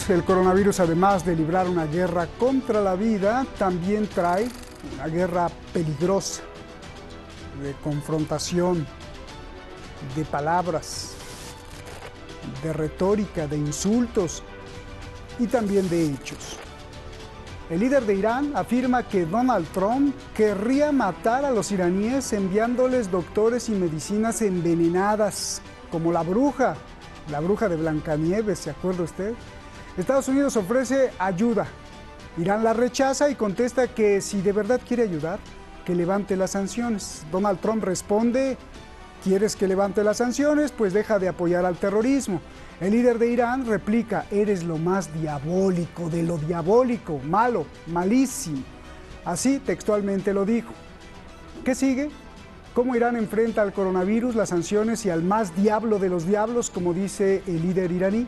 El coronavirus, además de librar una guerra contra la vida, también trae una guerra peligrosa, de confrontación, de palabras, de retórica, de insultos y también de hechos. El líder de Irán afirma que Donald Trump querría matar a los iraníes enviándoles doctores y medicinas envenenadas, como la bruja de Blancanieves, ¿se acuerda usted? Estados Unidos ofrece ayuda. Irán la rechaza y contesta que si de verdad quiere ayudar, que levante las sanciones. Donald Trump responde: ¿quieres que levante las sanciones? Pues deja de apoyar al terrorismo. El líder de Irán replica: eres lo más diabólico de lo diabólico, malo, malísimo. Así textualmente lo dijo. ¿Qué sigue? ¿Cómo Irán enfrenta al coronavirus, las sanciones y al más diablo de los diablos, como dice el líder iraní?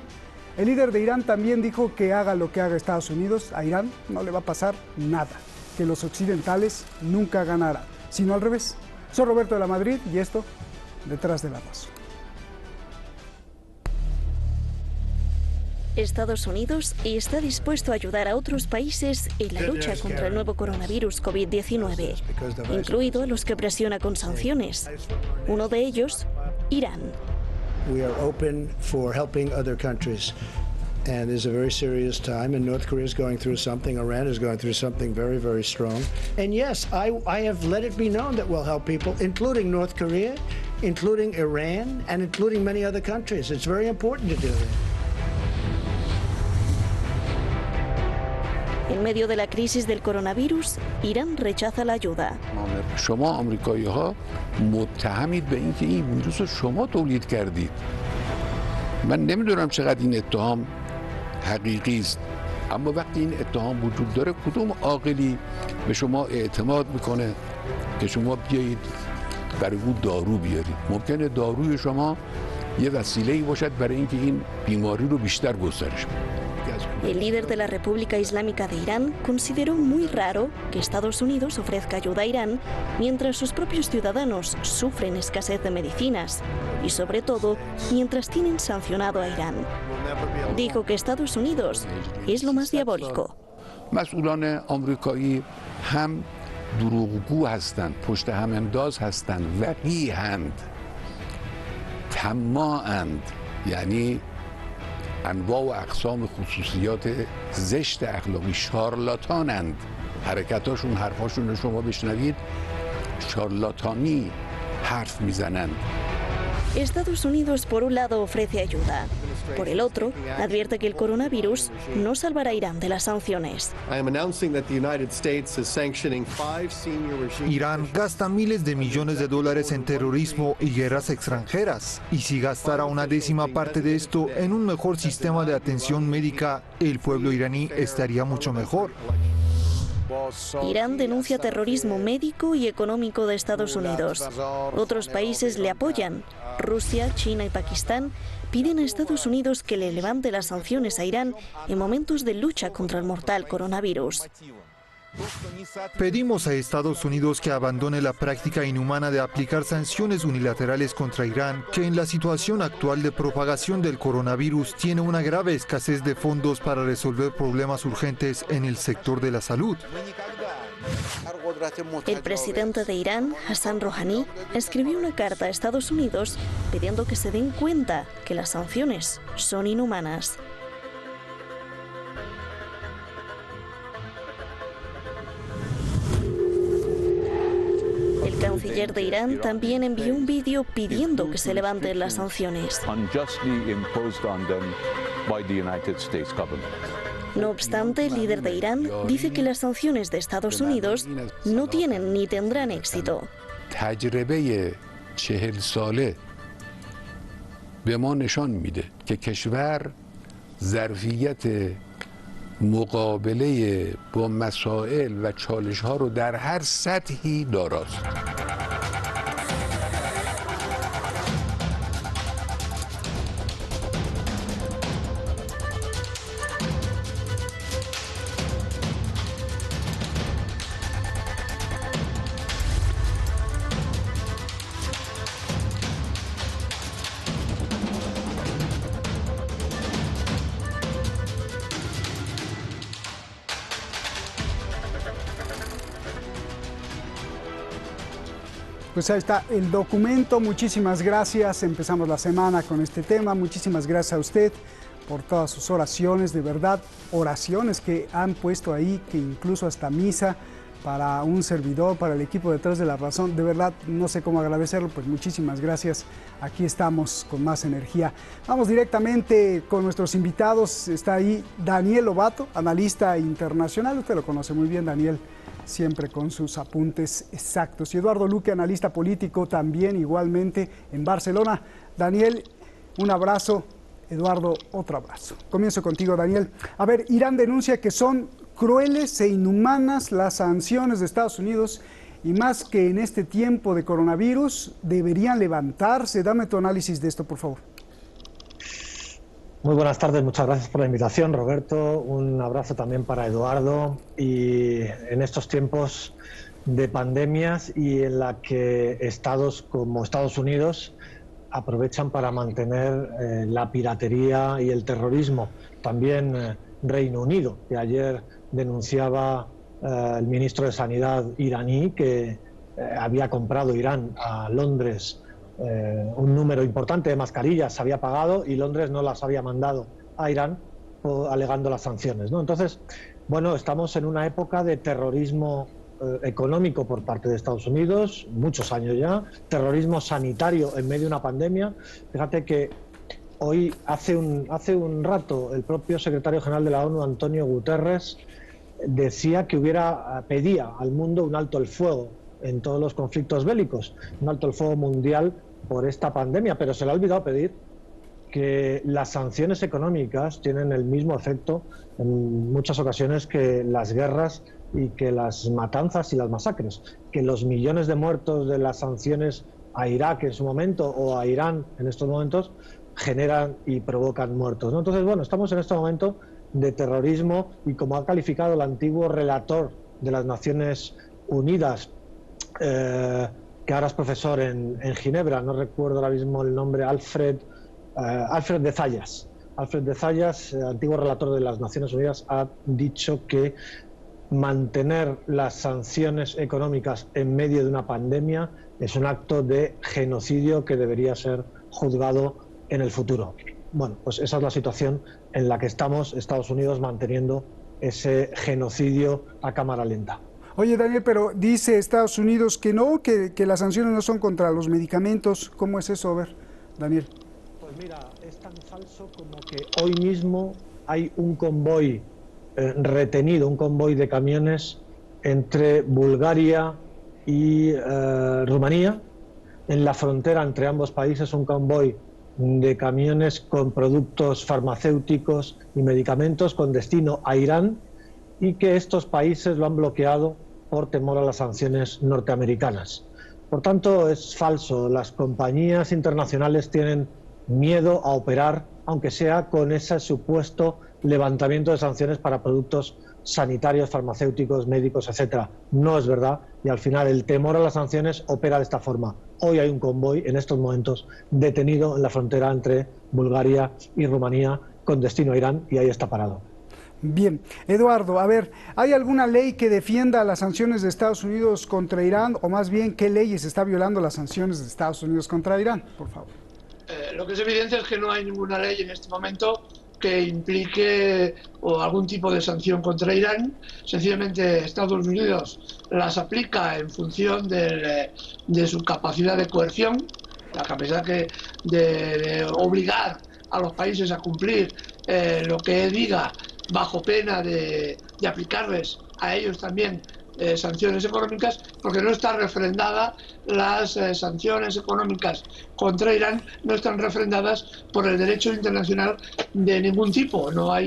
El líder de Irán también dijo que haga lo que haga Estados Unidos, a Irán no le va a pasar nada, que los occidentales nunca ganarán, sino al revés. Soy Roberto de la Madrid y esto, Detrás de la Voz. Estados Unidos está dispuesto a ayudar a otros países en la lucha contra el nuevo coronavirus COVID-19, incluido a los que presiona con sanciones. Uno de ellos, Irán. We are open for helping other countries. And there's a very serious time, and North Korea is going through something, Iran is going through something very, very strong. And yes, I have let it be known that we'll help people, including North Korea, including Iran, and including many other countries. It's very important to do that. En medio de la crisis del coronavirus, Irán rechaza la ayuda. شما آمریکایی‌ها متهمید به اینکه این ویروس رو شما تولید کردید. من نمیدونم چقدر این اتهام حقیقی است، اما وقتی این اتهام وجود داره کدوم عاقلی به شما اعتماد میکنه که شما بیایید برای او دارو بیارید؟ ممکنه داروی شما یه وسیله‌ای باشد برای اینکه این بیماری رو بیشتر گسترش بده. El líder de la República Islámica de Irán consideró muy raro que Estados Unidos ofrezca ayuda a Irán mientras sus propios ciudadanos sufren escasez de medicinas y, sobre todo, mientras tienen sancionado a Irán. Dijo que Estados Unidos es lo más diabólico. مسئولان آمریکایی هم دروغگو هستند، پشت هم انداز هستند، وقیحند، طماعند، یعنی انواع و اقسام خصوصیات زشت اخلاقی، شارلاتانند. حرکتاشون، حرفاشون رو شما بشنوید، شارلاتانی حرف میزنند. Estados Unidos, por un lado, ofrece ayuda. Por el otro, advierte que el coronavirus no salvará a Irán de las sanciones. Irán gasta miles de millones de dólares en terrorismo y guerras extranjeras. Y si gastara una décima parte de esto en un mejor sistema de atención médica, el pueblo iraní estaría mucho mejor. Irán denuncia terrorismo médico y económico de Estados Unidos. Otros países le apoyan. Rusia, China y Pakistán piden a Estados Unidos que le levante las sanciones a Irán en momentos de lucha contra el mortal coronavirus. Pedimos a Estados Unidos que abandone la práctica inhumana de aplicar sanciones unilaterales contra Irán, que en la situación actual de propagación del coronavirus tiene una grave escasez de fondos para resolver problemas urgentes en el sector de la salud. El presidente de Irán, Hassan Rouhani, escribió una carta a Estados Unidos pidiendo que se den cuenta que las sanciones son inhumanas. El canciller de Irán también envió un vídeo pidiendo que se levanten las sanciones. No obstante, el líder de Irán dice que las sanciones de Estados Unidos no tienen ni tendrán éxito. تجربه 40 ساله به ما نشان میده که کشور ظرفیت مقابله با مسائل و چالش‌ها رو در هر سطحی داراست. Pues ahí está el documento, muchísimas gracias, empezamos la semana con este tema, muchísimas gracias a usted por todas sus oraciones, de verdad, oraciones que han puesto ahí, que incluso hasta misa para un servidor, para el equipo detrás de La Razón, de verdad no sé cómo agradecerlo, pues muchísimas gracias, aquí estamos con más energía. Vamos directamente con nuestros invitados, está ahí Daniel Lobato, analista internacional, usted lo conoce muy bien, Daniel, siempre con sus apuntes exactos, y Eduardo Luque, analista político, también igualmente en Barcelona. Daniel, un abrazo. Eduardo, otro abrazo. Comienzo contigo, Daniel. A ver, Irán denuncia que son crueles e inhumanas las sanciones de Estados Unidos y más que en este tiempo de coronavirus deberían levantarse. Dame tu análisis de esto, por favor. Muy buenas tardes, muchas gracias por la invitación, Roberto. Un abrazo también para Eduardo. Y en estos tiempos de pandemias y en la que estados como Estados Unidos aprovechan para mantener la piratería y el terrorismo. También Reino Unido, que ayer denunciaba el ministro de Sanidad iraní que había comprado Irán a Londres un número importante de mascarillas, se había pagado y Londres no las había mandado a Irán alegando las sanciones, ¿no? Entonces, bueno, estamos en una época de terrorismo económico por parte de Estados Unidos, muchos años ya, terrorismo sanitario en medio de una pandemia. Fíjate que hoy, hace un rato, el propio secretario general de la ONU, Antonio Guterres, decía que pedía al mundo un alto el fuego en todos los conflictos bélicos, un alto el fuego mundial por esta pandemia, pero se le ha olvidado pedir que las sanciones económicas tienen el mismo efecto en muchas ocasiones que las guerras y que las matanzas y las masacres, que los millones de muertos de las sanciones a Irak en su momento o a Irán en estos momentos generan y provocan muertos, ¿no? Entonces, bueno, estamos en este momento de terrorismo y como ha calificado el antiguo relator de las Naciones Unidas, que ahora es profesor en Ginebra, no recuerdo ahora mismo el nombre, Alfred de Zayas. Alfred de Zayas, antiguo relator de las Naciones Unidas, ha dicho que mantener las sanciones económicas en medio de una pandemia es un acto de genocidio que debería ser juzgado en el futuro. Bueno, pues esa es la situación en la que estamos, Estados Unidos manteniendo ese genocidio a cámara lenta. Oye, Daniel, pero dice Estados Unidos que no, que las sanciones no son contra los medicamentos. ¿Cómo es eso? A ver, Daniel. Pues mira, es tan falso como que hoy mismo hay un convoy retenido, un convoy de camiones entre Bulgaria y Rumanía. En la frontera entre ambos países, un convoy de camiones con productos farmacéuticos y medicamentos con destino a Irán, y que estos países lo han bloqueado por temor a las sanciones norteamericanas. Por tanto, es falso. Las compañías internacionales tienen miedo a operar, aunque sea con ese supuesto levantamiento de sanciones para productos sanitarios, farmacéuticos, médicos, etcétera. No es verdad, y al final el temor a las sanciones opera de esta forma. Hoy hay un convoy, en estos momentos, detenido en la frontera entre Bulgaria y Rumanía con destino a Irán, y ahí está parado. Bien, Eduardo, a ver, ¿hay alguna ley que defienda las sanciones de Estados Unidos contra Irán, o más bien qué leyes está violando las sanciones de Estados Unidos contra Irán, por favor? Lo que es evidente es que no hay ninguna ley en este momento que implique algún tipo de sanción contra Irán. Sencillamente Estados Unidos las aplica en función de su capacidad de coerción, la capacidad de obligar a los países a cumplir lo que diga, bajo pena de aplicarles a ellos también sanciones económicas, porque no está refrendada, las sanciones económicas contra Irán no están refrendadas por el derecho internacional de ningún tipo. No ha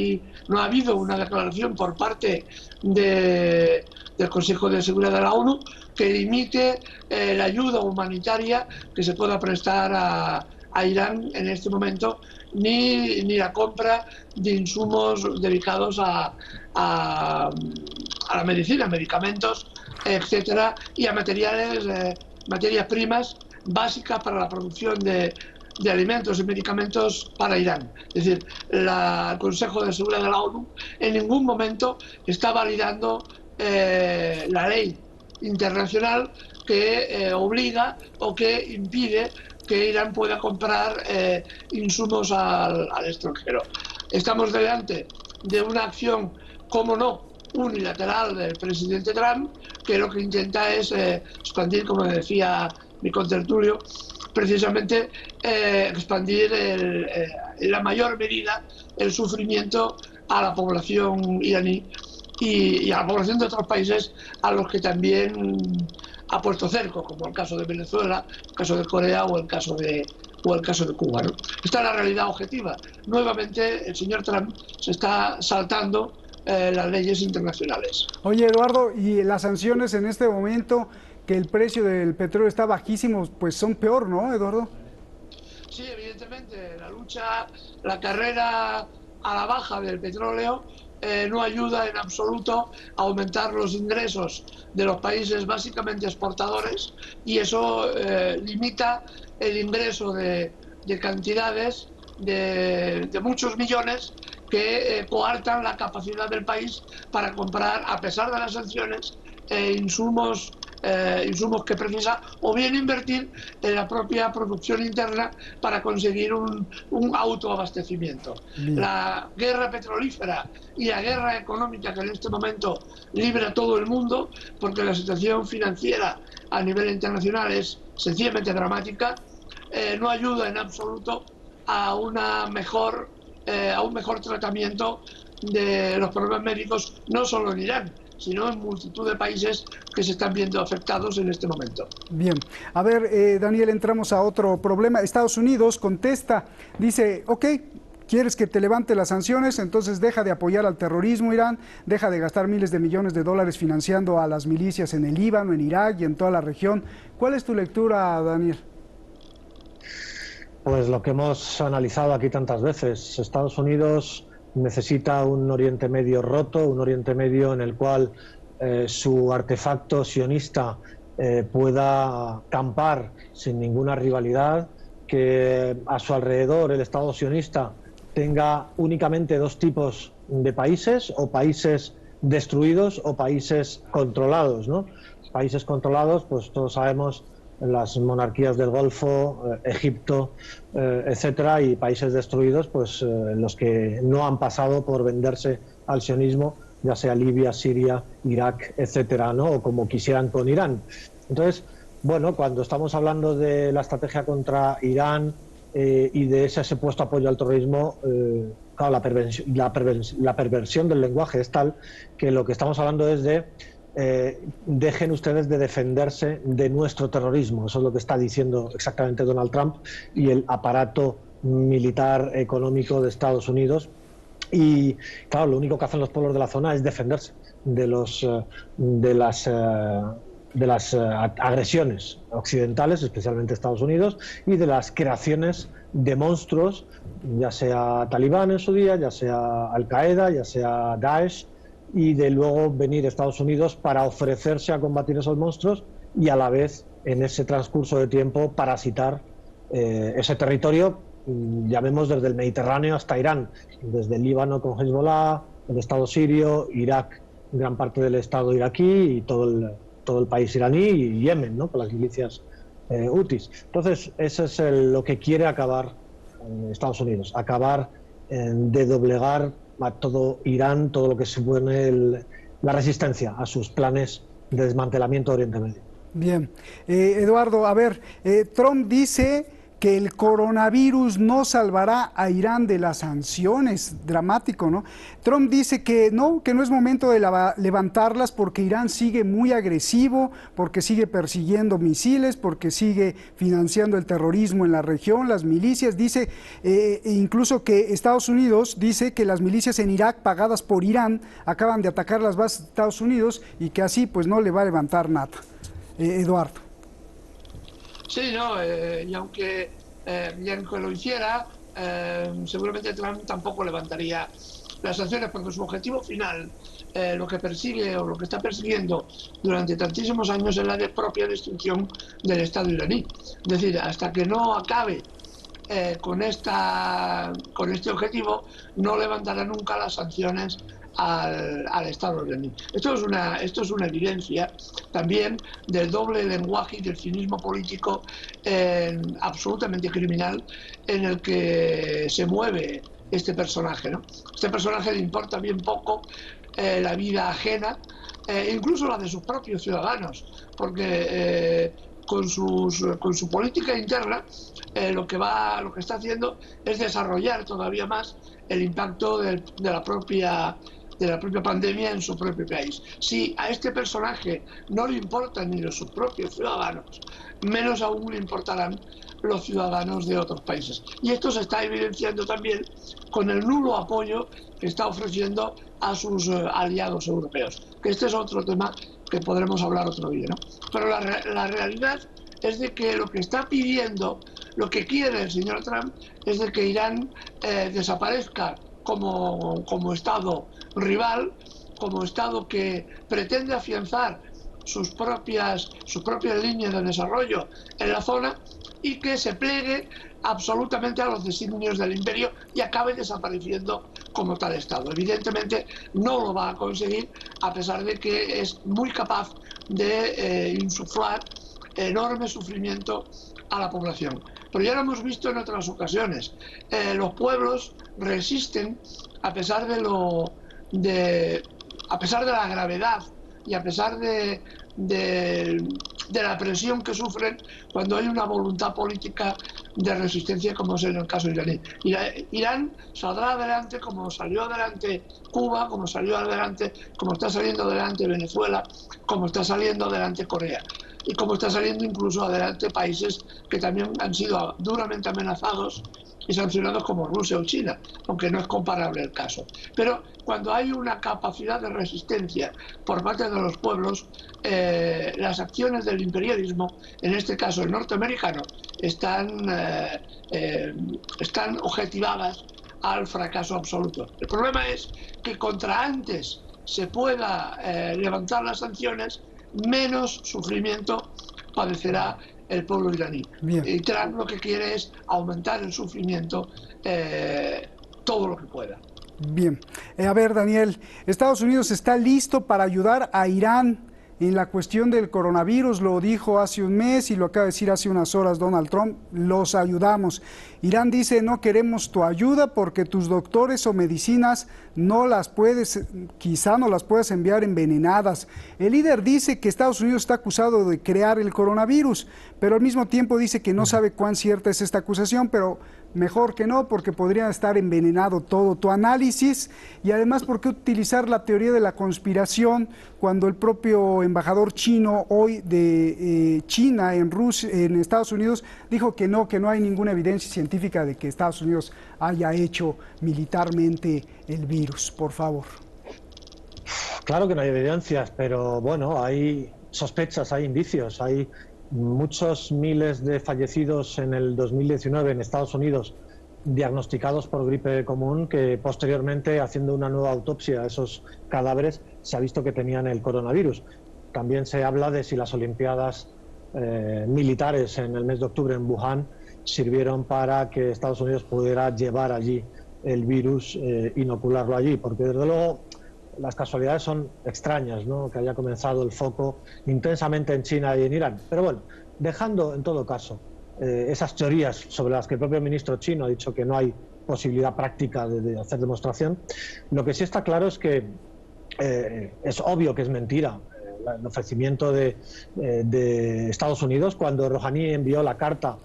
habido una declaración por parte del Consejo de Seguridad de la ONU que limite la ayuda humanitaria que se pueda prestar a Irán en este momento, ni la compra de insumos dedicados a la medicina, medicamentos, etcétera, y a materias primas básicas para la producción de alimentos y medicamentos para Irán. Es decir, el Consejo de Seguridad de la ONU en ningún momento está validando la ley internacional que obliga o que impide que Irán pueda comprar insumos al extranjero. Estamos delante de una acción, como no, unilateral del presidente Trump, que lo que intenta es expandir, como decía mi contertulio, precisamente expandir en la mayor medida el sufrimiento a la población iraní y a la población de otros países a los que también ha puesto cerco, como el caso de Venezuela, el caso de Corea o el caso de Cuba, ¿no? Esta es la realidad objetiva. Nuevamente el señor Trump se está saltando las leyes internacionales. Oye, Eduardo, y las sanciones en este momento, que el precio del petróleo está bajísimo, pues son peor, ¿no, Eduardo? Sí, evidentemente, la carrera a la baja del petróleo no ayuda en absoluto a aumentar los ingresos de los países básicamente exportadores, y eso limita el ingreso de cantidades de muchos millones que coartan la capacidad del país para comprar, a pesar de las sanciones, insumos que precisa, o bien invertir en la propia producción interna para conseguir un autoabastecimiento. La guerra petrolífera y la guerra económica que en este momento libra todo el mundo, porque la situación financiera a nivel internacional es sencillamente dramática, no ayuda en absoluto a un mejor tratamiento de los problemas médicos, no solo en Irán, sino en multitud de países que se están viendo afectados en este momento. Bien, a ver, Daniel, entramos a otro problema. Estados Unidos contesta, dice, ok, ¿quieres que te levante las sanciones? Entonces deja de apoyar al terrorismo, Irán, deja de gastar miles de millones de dólares financiando a las milicias en el Líbano, en Irak y en toda la región. ¿Cuál es tu lectura, Daniel? Pues lo que hemos analizado aquí tantas veces. Estados Unidos necesita un Oriente Medio roto, un Oriente Medio en el cual su artefacto sionista pueda campar sin ninguna rivalidad, que a su alrededor el Estado sionista tenga únicamente dos tipos de países, o países destruidos o países controlados, ¿no? Países controlados, pues todos sabemos, las monarquías del Golfo, Egipto, etcétera, y países destruidos, pues los que no han pasado por venderse al sionismo, ya sea Libia, Siria, Irak, etcétera, ¿no? O como quisieran con Irán. Entonces, bueno, cuando estamos hablando de la estrategia contra Irán y de ese supuesto apoyo al terrorismo, claro, la perversión del lenguaje es tal que lo que estamos hablando es de dejen ustedes de defenderse de nuestro terrorismo. Eso es lo que está diciendo exactamente Donald Trump y el aparato militar económico de Estados Unidos. Y claro, lo único que hacen los pueblos de la zona es defenderse de las agresiones occidentales, especialmente Estados Unidos, y de las creaciones de monstruos, ya sea Talibán en su día, ya sea Al-Qaeda, ya sea Daesh, y de luego venir a Estados Unidos para ofrecerse a combatir esos monstruos y a la vez, en ese transcurso de tiempo, parasitar ese territorio, llamemos desde el Mediterráneo hasta Irán, desde el Líbano con Hezbollah, el Estado sirio, Irak, gran parte del Estado iraquí y todo el país iraní, y Yemen, ¿no?, con las milicias hutis. Entonces, eso es lo que quiere acabar Estados Unidos, acabar de doblegar a todo Irán, todo lo que supone la resistencia a sus planes de desmantelamiento de Oriente Medio. Bien. Eduardo, a ver, Trump dice que el coronavirus no salvará a Irán de las sanciones. Dramático, ¿no? Trump dice que no es momento de levantarlas porque Irán sigue muy agresivo, porque sigue persiguiendo misiles, porque sigue financiando el terrorismo en la región, las milicias. Dice incluso que Estados Unidos dice que las milicias en Irak, pagadas por Irán, acaban de atacar las bases de Estados Unidos y que así pues no le va a levantar nada. Eduardo. Sí, no, y aunque lo hiciera, seguramente Trump tampoco levantaría las sanciones, porque su objetivo final, lo que persigue o lo que está persiguiendo durante tantísimos años, es la propia destrucción del Estado iraní. Es decir, hasta que no acabe con este objetivo, no levantará nunca las sanciones al Estado iraní. Esto es una evidencia también del doble lenguaje y del cinismo político absolutamente criminal en el que se mueve este personaje, ¿no? Este personaje le importa bien poco la vida ajena, incluso la de sus propios ciudadanos, porque con su política interna lo que está haciendo es desarrollar todavía más el impacto de la propia pandemia en su propio país. Si a este personaje no le importan ni sus propios ciudadanos, menos aún le importarán los ciudadanos de otros países. Y esto se está evidenciando también con el nulo apoyo que está ofreciendo a sus aliados europeos, que este es otro tema que podremos hablar otro día, ¿no? Pero la realidad es de que lo que está pidiendo, lo que quiere el señor Trump, es de que Irán desaparezca como Estado rival, como Estado que pretende afianzar sus propias líneas de desarrollo en la zona y que se plegue absolutamente a los designios del imperio y acabe desapareciendo como tal Estado. Evidentemente no lo va a conseguir, a pesar de que es muy capaz de insuflar enorme sufrimiento a la población. Pero ya lo hemos visto en otras ocasiones. Los pueblos resisten a pesar de la gravedad y a pesar de la presión que sufren cuando hay una voluntad política de resistencia, como es en el caso iraní. Irán saldrá adelante como salió adelante Cuba, como está saliendo adelante Venezuela, como está saliendo adelante Corea y como está saliendo incluso adelante países que también han sido duramente amenazados y sancionados como Rusia o China, aunque no es comparable el caso. Pero cuando hay una capacidad de resistencia por parte de los pueblos, las acciones del imperialismo, en este caso el norteamericano, están objetivadas al fracaso absoluto. El problema es que contra antes se pueda levantar las sanciones, menos sufrimiento padecerá el pueblo iraní. Bien. Y Trump lo que quiere es aumentar el sufrimiento todo lo que pueda. Bien. A ver, Daniel, Estados Unidos está listo para ayudar a Irán en la cuestión del coronavirus, lo dijo hace un mes y lo acaba de decir hace unas horas Donald Trump, los ayudamos. Irán dice, no queremos tu ayuda porque tus doctores o medicinas quizá no las puedes enviar envenenadas. El líder dice que Estados Unidos está acusado de crear el coronavirus, pero al mismo tiempo dice que no sabe cuán cierta es esta acusación, pero mejor que no, porque podría estar envenenado todo. Tu análisis y además, ¿por qué utilizar la teoría de la conspiración cuando el propio embajador chino hoy de China en Estados Unidos dijo que no hay ninguna evidencia científica de que Estados Unidos haya hecho militarmente el virus? Por favor. Claro que no hay evidencias, pero bueno, hay sospechas, hay indicios, hay muchos miles de fallecidos en el 2019 en Estados Unidos diagnosticados por gripe común que posteriormente, haciendo una nueva autopsia a esos cadáveres, se ha visto que tenían el coronavirus. También se habla de si las Olimpiadas militares en el mes de octubre en Wuhan sirvieron para que Estados Unidos pudiera llevar allí el virus, inocularlo allí, porque desde luego las casualidades son extrañas, ¿no? Que haya comenzado el foco intensamente en China y en Irán. Pero bueno, dejando en todo caso esas teorías sobre las que el propio ministro chino ha dicho que no hay posibilidad práctica de hacer demostración, lo que sí está claro es que es obvio que es mentira el ofrecimiento de Estados Unidos cuando Rouhani envió la carta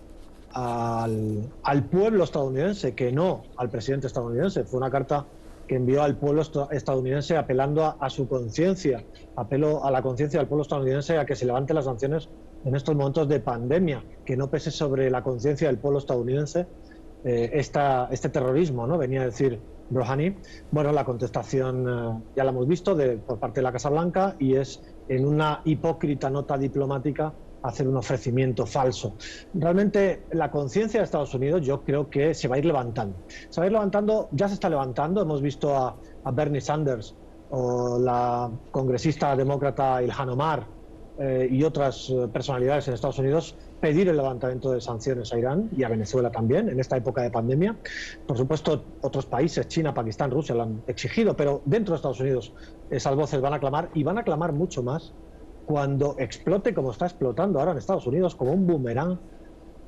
al pueblo estadounidense, que no al presidente estadounidense. Fue una carta que envió al pueblo estadounidense apelando a su conciencia, apelo a la conciencia del pueblo estadounidense a que se levanten las sanciones en estos momentos de pandemia, que no pese sobre la conciencia del pueblo estadounidense este terrorismo, ¿no? Venía a decir Rouhani. Bueno, la contestación ya la hemos visto por parte de la Casa Blanca y es en una hipócrita nota diplomática hacer un ofrecimiento falso. Realmente la conciencia de Estados Unidos yo creo que se va a ir levantando. Se va a ir levantando, ya se está levantando. Hemos visto a Bernie Sanders o la congresista demócrata Ilhan Omar y otras personalidades en Estados Unidos pedir el levantamiento de sanciones a Irán y a Venezuela también en esta época de pandemia. Por supuesto, otros países, China, Pakistán, Rusia, lo han exigido, pero dentro de Estados Unidos esas voces van a clamar, y van a clamar mucho más cuando explote, como está explotando ahora en Estados Unidos, como un boomerang,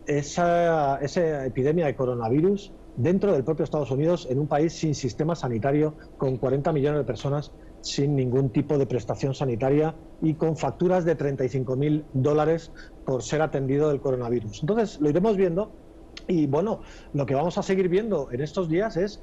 esa epidemia de coronavirus dentro del propio Estados Unidos, en un país sin sistema sanitario, con 40 millones de personas sin ningún tipo de prestación sanitaria y con facturas de $35.000 por ser atendido del coronavirus. Entonces, lo iremos viendo, y bueno, lo que vamos a seguir viendo en estos días es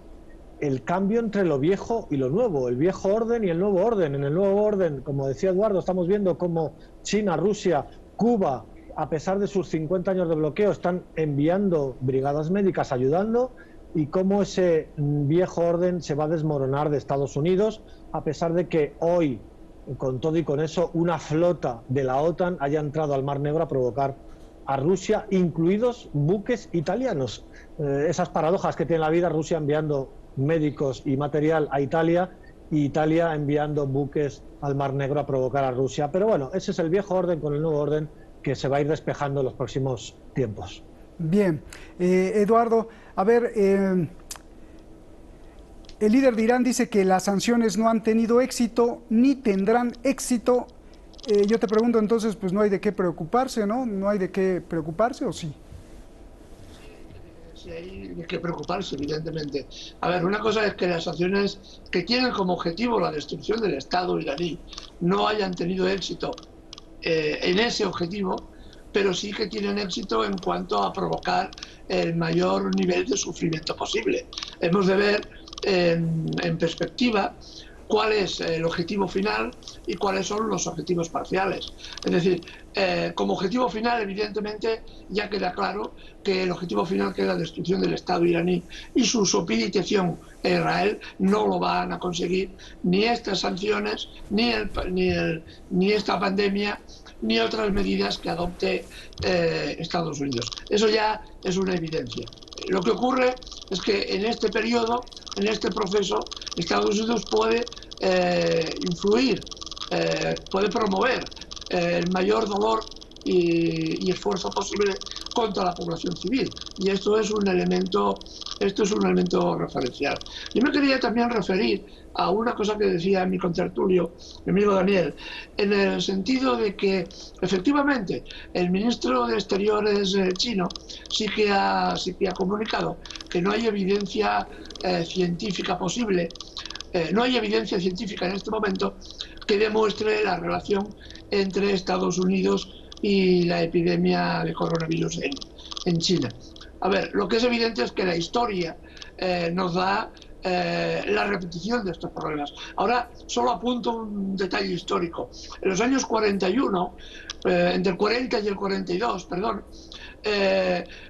el cambio entre lo viejo y lo nuevo, el viejo orden y el nuevo orden. En el nuevo orden, como decía Eduardo, estamos viendo cómo China, Rusia, Cuba, a pesar de sus 50 años de bloqueo, están enviando brigadas médicas ayudando, y cómo ese viejo orden se va a desmoronar de Estados Unidos, a pesar de que hoy, con todo y con eso, una flota de la OTAN haya entrado al Mar Negro a provocar a Rusia, incluidos buques italianos. Esas paradojas que tiene la vida, Rusia enviando médicos y material a Italia, y Italia enviando buques al Mar Negro a provocar a Rusia. Pero bueno, ese es el viejo orden con el nuevo orden que se va a ir despejando en los próximos tiempos. Bien, Eduardo, a ver, el líder de Irán dice que las sanciones no han tenido éxito ni tendrán éxito. Yo te pregunto entonces, pues no hay de qué preocuparse, ¿no? ¿No hay de qué preocuparse o sí? Sí hay de qué preocuparse, evidentemente. A ver, una cosa es que las sanciones que tienen como objetivo la destrucción del Estado iraní no hayan tenido éxito en ese objetivo, pero sí que tienen éxito en cuanto a provocar el mayor nivel de sufrimiento posible. Hemos de ver en perspectiva cuál es el objetivo final y cuáles son los objetivos parciales. Es decir, como objetivo final, evidentemente, ya queda claro que el objetivo final, que es la destrucción del Estado iraní y su supeditación a Israel, no lo van a conseguir ni estas sanciones, ni esta pandemia, ni otras medidas que adopte Estados Unidos. Eso ya es una evidencia. Lo que ocurre es que en este periodo, en este proceso, Estados Unidos puede influir, puede promover el mayor dolor y esfuerzo posible contra la población civil. Y esto es un elemento referencial. Yo me quería también referir a una cosa que decía mi contertulio, mi amigo Daniel, en el sentido de que efectivamente el ministro de Exteriores chino sí que ha comunicado que no hay evidencia científica posible, no hay evidencia científica en este momento que demuestre la relación entre Estados Unidos y la epidemia de coronavirus en China. A ver, lo que es evidente es que la historia nos da la repetición de estos problemas. Ahora, solo apunto un detalle histórico. En los años 41, entre el 40 y el 42, perdón,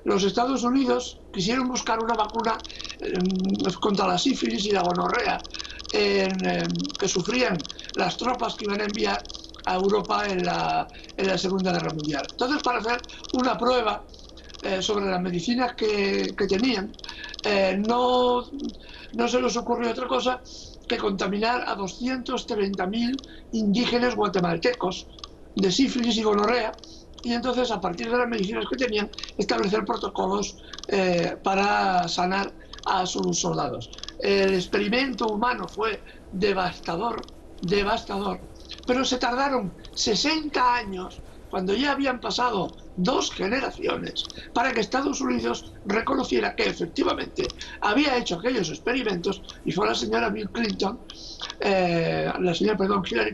los Estados Unidos quisieron buscar una vacuna contra la sífilis y la gonorrea que sufrían las tropas que iban a enviar a Europa en la Segunda Guerra Mundial. Entonces, para hacer una prueba sobre las medicinas que tenían, no se les ocurrió otra cosa que contaminar a 230.000 indígenas guatemaltecos de sífilis y gonorrea, y entonces, a partir de las medicinas que tenían, establecer protocolos para sanar a sus soldados. El experimento humano fue devastador, pero se tardaron 60 años, cuando ya habían pasado 2 generaciones, para que Estados Unidos reconociera que efectivamente había hecho aquellos experimentos, y fue la señora Hillary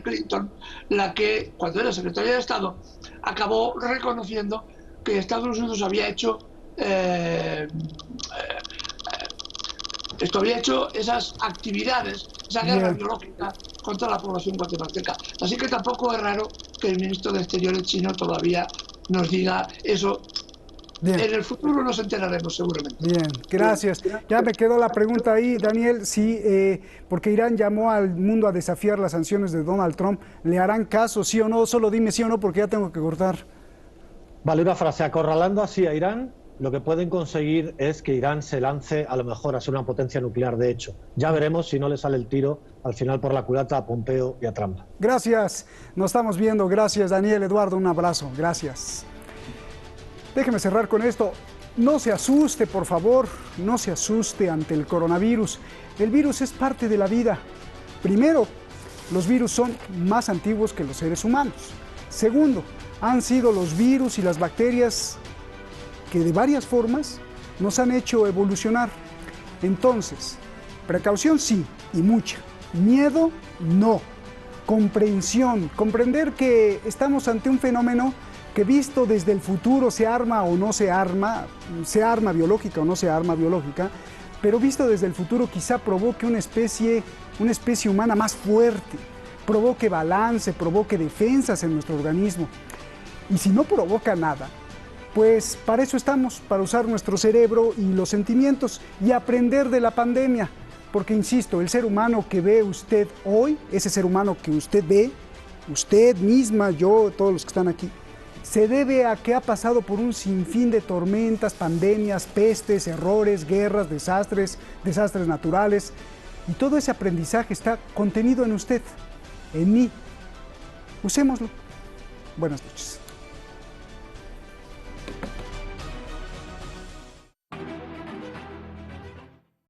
Clinton, la que, cuando era secretaria de Estado, acabó reconociendo que Estados Unidos había hecho esas actividades, esa guerra biológica contra la población guatemalteca. Así que tampoco es raro que el ministro de Exteriores chino todavía nos diga eso. Bien. En el futuro nos enteraremos seguramente. Bien, gracias. Ya me quedó la pregunta ahí, Daniel, sí, porque Irán llamó al mundo a desafiar las sanciones de Donald Trump. ¿Le harán caso, sí o no? Solo dime sí o no, porque ya tengo que cortar. Vale, una frase: acorralando así a Irán, lo que pueden conseguir es que Irán se lance a lo mejor a ser una potencia nuclear de hecho. Ya veremos si no le sale el tiro al final por la culata a Pompeo y a Trump. Gracias, nos estamos viendo. Gracias, Daniel, Eduardo, un abrazo. Gracias. Déjeme cerrar con esto. No se asuste, por favor, no se asuste ante el coronavirus. El virus es parte de la vida. Primero, los virus son más antiguos que los seres humanos. Segundo, han sido los virus y las bacterias que de varias formas nos han hecho evolucionar. Entonces, precaución sí, y mucha. Miedo, no. Comprensión, comprender que estamos ante un fenómeno que visto desde el futuro se arma o no se arma biológica o no se arma biológica, pero visto desde el futuro quizá provoque una especie humana más fuerte, provoque balance, provoque defensas en nuestro organismo. Y si no provoca nada, pues para eso estamos, para usar nuestro cerebro y los sentimientos y aprender de la pandemia. Porque, insisto, el ser humano que ve usted hoy, ese ser humano que usted ve, usted misma, yo, todos los que están aquí, se debe a que ha pasado por un sinfín de tormentas, pandemias, pestes, errores, guerras, desastres naturales. Y todo ese aprendizaje está contenido en usted, en mí. Usémoslo. Buenas noches.